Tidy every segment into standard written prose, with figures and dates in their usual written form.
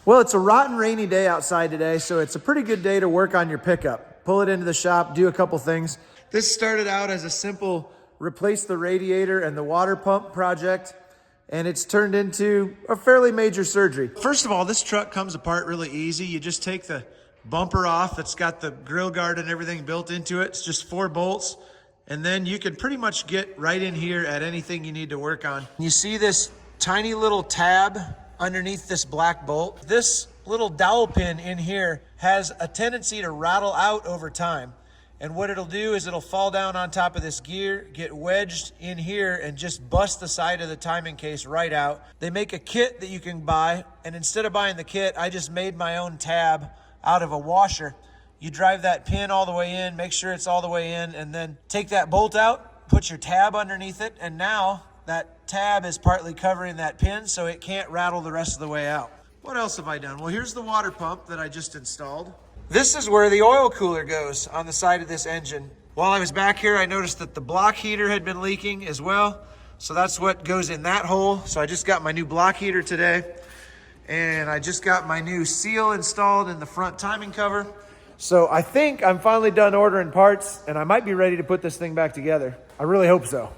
Well, it's a rotten rainy day outside today, so it's a pretty good day to work on your pickup. Pull it into the shop, do a couple things. This started out as a simple replace the radiator and the water pump project, and it's turned into a fairly major surgery. First of all, this truck comes apart really easy. You just take the bumper off. It's got the grill guard and everything built into it. It's just 4 bolts. And then you can pretty much get right in here at anything you need to work on. You see this tiny little tab underneath this black bolt? This little dowel pin in here has a tendency to rattle out over time. And what it'll do is it'll fall down on top of this gear, get wedged in here, and just bust the side of the timing case right out. They make a kit that you can buy, and instead of buying the kit, I just made my own tab out of a washer. You drive that pin all the way in, make sure it's all the way in, and then take that bolt out, put your tab underneath it, and now that tab is partly covering that pin so it can't rattle the rest of the way out. What else have I done? Well, here's the water pump that I just installed. This is where the oil cooler goes on the side of this engine. While I was back here, I noticed that the block heater had been leaking as well. So that's what goes in that hole. So I just got my new block heater today. And I just got my new seal installed in the front timing cover. So I think I'm finally done ordering parts, and I might be ready to put this thing back together. I really hope so.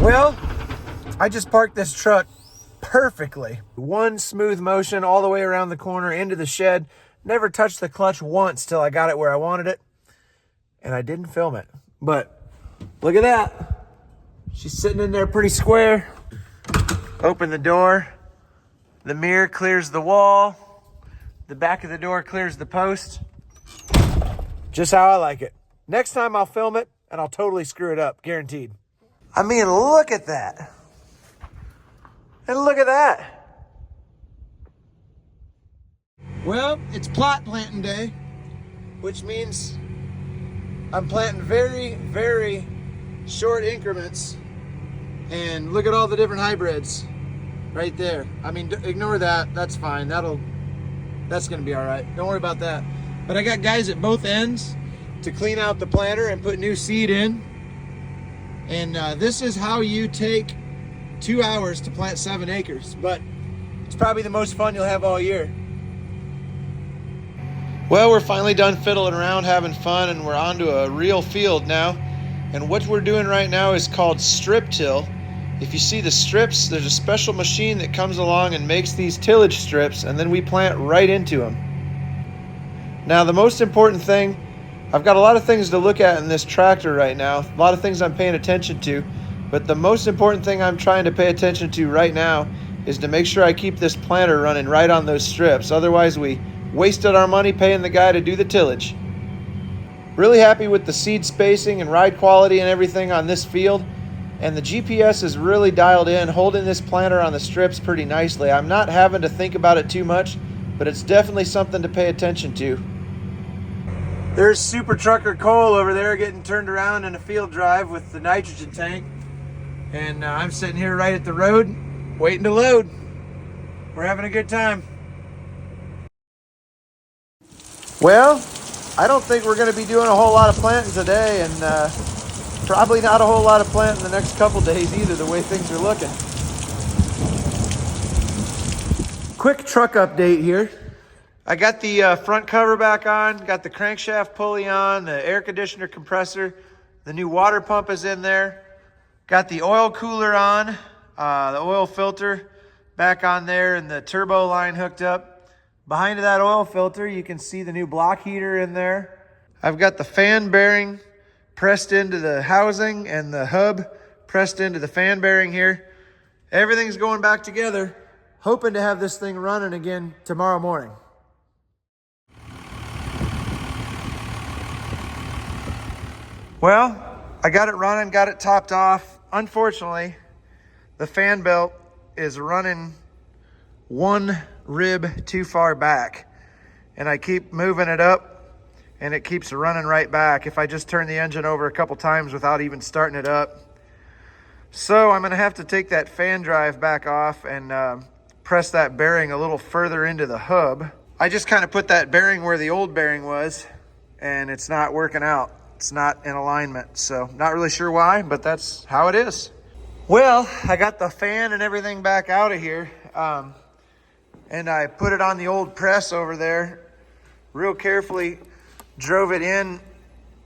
Well, I just parked this truck perfectly. One smooth motion all the way around the corner into the shed. Never touched the clutch once till I got it where I wanted it. And I didn't film it. But look at that. She's sitting in there pretty square. Open the door. The mirror clears the wall. The back of the door clears the post. Just how I like it. Next time I'll film it and I'll totally screw it up, guaranteed. I mean, look at that. And look at that. Well, it's plot planting day, which means I'm planting very, very short increments. And look at all the different hybrids right there. I mean, ignore that. That's fine. That's going to be all right. Don't worry about that. But I got guys at both ends to clean out the planter and put new seed in. And this is how you take 2 hours to plant 7 acres, but it's probably the most fun you'll have all year. Well, we're finally done fiddling around, having fun, and we're onto a real field now. And what we're doing right now is called strip till. If you see the strips, there's a special machine that comes along and makes these tillage strips, and then we plant right into them. Now, the most important thing, I've got a lot of things to look at in this tractor right now, a lot of things I'm paying attention to, but the most important thing I'm trying to pay attention to right now is to make sure I keep this planter running right on those strips. Otherwise, we wasted our money paying the guy to do the tillage. Really happy with the seed spacing and ride quality and everything on this field, and the GPS is really dialed in, holding this planter on the strips pretty nicely. I'm not having to think about it too much, but it's definitely something to pay attention to. There's Super Trucker Cole over there getting turned around in a field drive with the nitrogen tank. And I'm sitting here right at the road, waiting to load. We're having a good time. Well, I don't think we're going to be doing a whole lot of planting today, and probably not a whole lot of planting the next couple days either, the way things are looking. Quick truck update here. I got the front cover back on, got the crankshaft pulley on, the air conditioner compressor, the new water pump is in there, got the oil cooler on, the oil filter back on there, and the turbo line hooked up. Behind that oil filter, you can see the new block heater in there. I've got the fan bearing pressed into the housing and the hub pressed into the fan bearing here. Everything's going back together, hoping to have this thing running again tomorrow morning. Well, I got it running, got it topped off. Unfortunately, the fan belt is running one rib too far back, and I keep moving it up and it keeps running right back if I just turn the engine over a couple times without even starting it up. So I'm gonna have to take that fan drive back off and press that bearing a little further into the hub. I just kind of put that bearing where the old bearing was, and it's not working out. It's not in alignment, so not really sure why, but that's how it is. Well, I got the fan and everything back out of here, and I put it on the old press over there, real carefully drove it in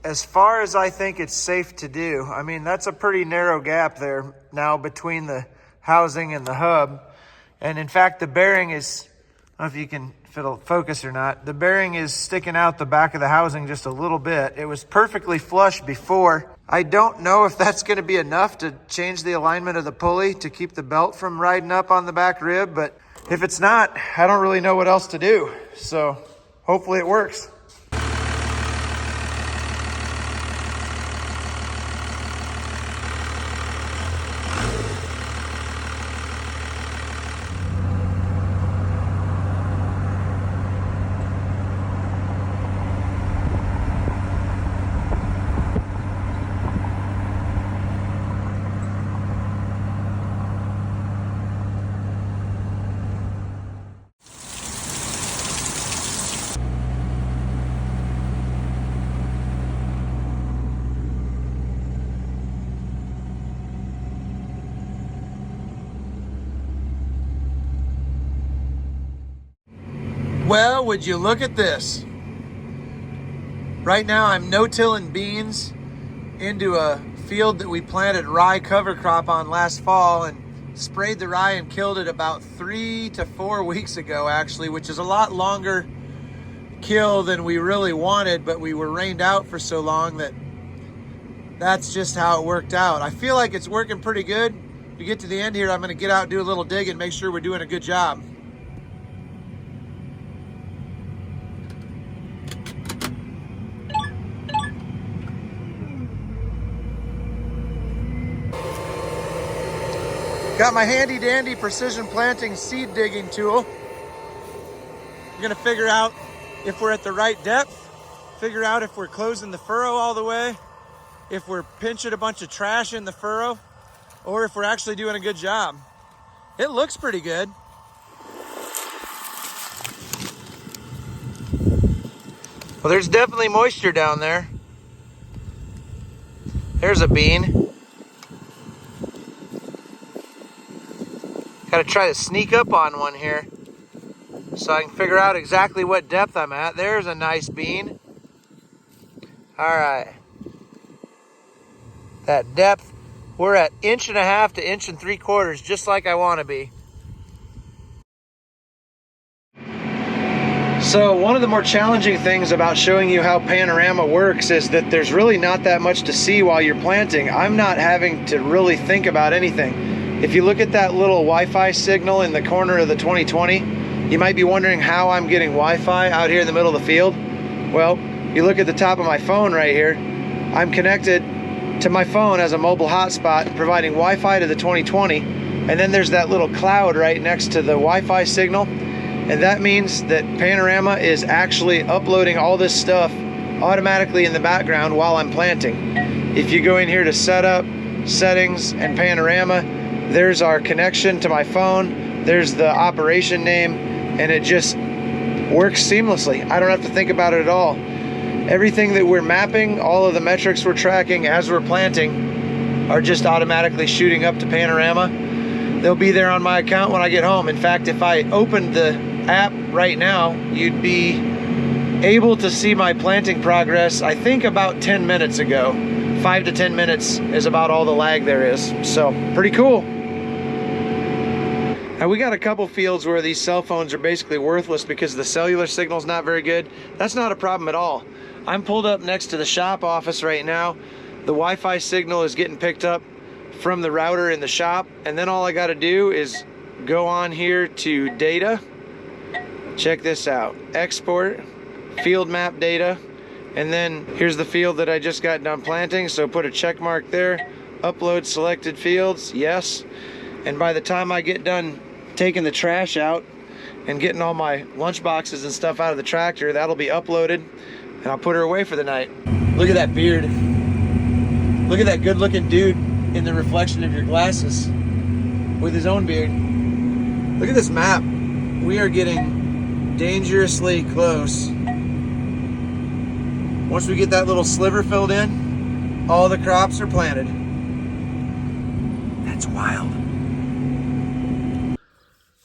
as far as I think it's safe to do. I mean, that's a pretty narrow gap there now between the housing and the hub. And in fact, the bearing is, I don't know if you can, if it'll focus or not, the bearing is sticking out the back of the housing just a little bit. It was perfectly flush before. I don't know if that's going to be enough to change the alignment of the pulley to keep the belt from riding up on the back rib, but if it's not, I don't really know what else to do. So hopefully it works. Well, would you look at this? Right now I'm no-tilling beans into a field that we planted rye cover crop on last fall and sprayed the rye and killed it about 3 to 4 weeks ago actually, which is a lot longer kill than we really wanted, but we were rained out for so long that that's just how it worked out. I feel like it's working pretty good. We get to the end here, I'm gonna get out and do a little dig and make sure we're doing a good job. Got my handy dandy precision planting seed digging tool. I'm gonna figure out if we're at the right depth, figure out if we're closing the furrow all the way, if we're pinching a bunch of trash in the furrow, or if we're actually doing a good job. It looks pretty good. Well, there's definitely moisture down there. There's a bean. Gotta try to sneak up on one here so I can figure out exactly what depth I'm at. There's a nice bean. All right. That depth, we're at 1.5 to 1 3/4, just like I wanna be. So one of the more challenging things about showing you how Panorama works is that there's really not that much to see while you're planting. I'm not having to really think about anything. If you look at that little Wi-Fi signal in the corner of the 2020, you might be wondering how I'm getting Wi-Fi out here in the middle of the field. Well, you look at the top of my phone right here, I'm connected to my phone as a mobile hotspot, providing Wi-Fi to the 2020, and then there's that little cloud right next to the Wi-Fi signal, and that means that Panorama is actually uploading all this stuff automatically in the background while I'm planting. If you go in here to Setup, Settings, and Panorama, there's our connection to my phone, there's the operation name, and it just works seamlessly. I don't have to think about it at all. Everything that we're mapping, all of the metrics we're tracking as we're planting are just automatically shooting up to Panorama. They'll be there on my account when I get home. In fact, if I opened the app right now, you'd be able to see my planting progress, I think about 10 minutes ago. 5 to 10 minutes is about all the lag there is. So, pretty cool. Now we got a couple fields where these cell phones are basically worthless because the cellular signal's not very good. That's not a problem at all. I'm pulled up next to the shop office right now. The Wi-Fi signal is getting picked up from the router in the shop, and then all I gotta do is go on here to data. Check this out, export, field map data, and then here's the field that I just got done planting, so put a check mark there, upload selected fields, yes. And by the time I get done taking the trash out and getting all my lunch boxes and stuff out of the tractor, that'll be uploaded. and I'll put her away for the night. Look at that beard. Look at that good-looking dude in the reflection of your glasses with his own beard. Look at this map. We are getting dangerously close. Once we get that little sliver filled in, all the crops are planted. That's wild.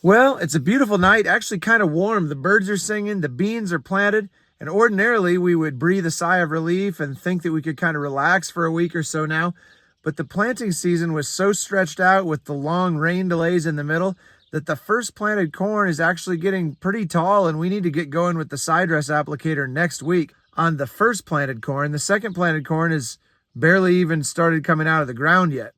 Well, it's a beautiful night, actually kind of warm. The birds are singing, the beans are planted, and ordinarily we would breathe a sigh of relief and think that we could kind of relax for a week or so now. But the planting season was so stretched out with the long rain delays in the middle that the first planted corn is actually getting pretty tall, and we need to get going with the side dress applicator next week on the first planted corn. The second planted corn is barely even started coming out of the ground yet.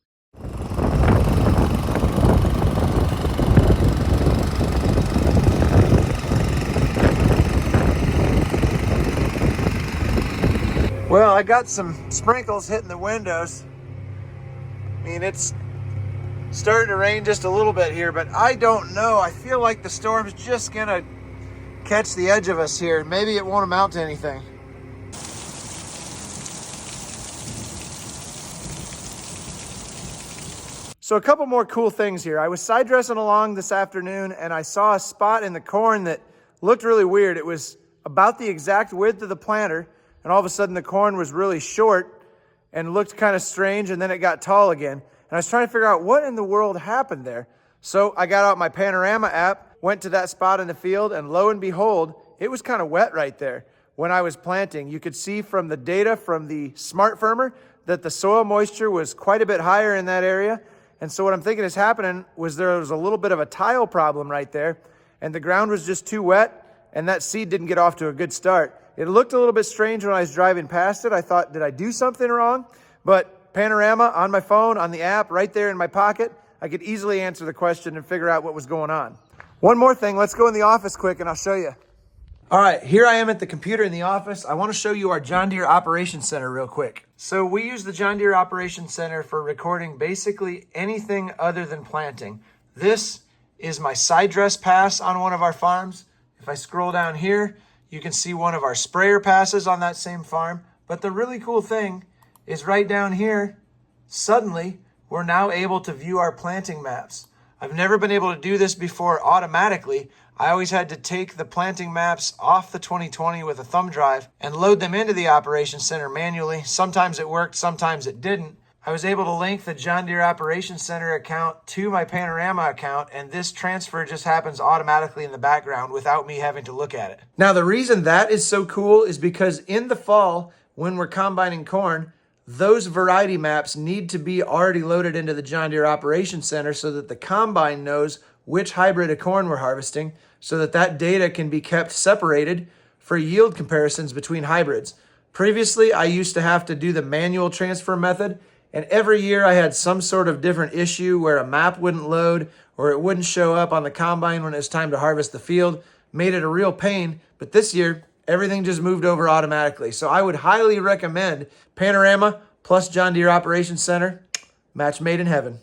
Well, I got some sprinkles hitting the windows. I mean, it's starting to rain just a little bit here, but I don't know. I feel like the storm's just gonna catch the edge of us here. Maybe it won't amount to anything. So a couple more cool things here. I was side dressing along this afternoon and I saw a spot in the corn that looked really weird. It was about the exact width of the planter, and all of a sudden the corn was really short and looked kind of strange, and then it got tall again. And I was trying to figure out what in the world happened there. So I got out my Panorama app, went to that spot in the field, and lo and behold, it was kind of wet right there. When I was planting, you could see from the data from the Smart Firmer that the soil moisture was quite a bit higher in that area. And so what I'm thinking is happening was there was a little bit of a tile problem right there, and the ground was just too wet, and that seed didn't get off to a good start. It looked a little bit strange when I was driving past it. I thought, did I do something wrong? But Panorama on my phone, on the app, right there in my pocket, I could easily answer the question and figure out what was going on. One more thing, let's go in the office quick and I'll show you. All right, here I am at the computer in the office. I want to show you our John Deere Operations Center real quick. So we use the John Deere Operations Center for recording basically anything other than planting. This is my side dress pass on one of our farms. If I scroll down here, you can see one of our sprayer passes on that same farm. But the really cool thing is right down here, suddenly we're now able to view our planting maps. I've never been able to do this before automatically. I always had to take the planting maps off the 2020 with a thumb drive and load them into the Operations Center manually. Sometimes it worked, sometimes it didn't. I was able to link the John Deere Operations Center account to my Panorama account, and this transfer just happens automatically in the background without me having to look at it. Now, the reason that is so cool is because in the fall, when we're combining corn, those variety maps need to be already loaded into the John Deere Operations Center so that the combine knows which hybrid of corn we're harvesting, so that that data can be kept separated for yield comparisons between hybrids. Previously, I used to have to do the manual transfer method, and every year I had some sort of different issue where a map wouldn't load or it wouldn't show up on the combine when it was time to harvest the field. Made it a real pain, but this year, everything just moved over automatically. So I would highly recommend Panorama plus John Deere Operations Center. Match made in heaven.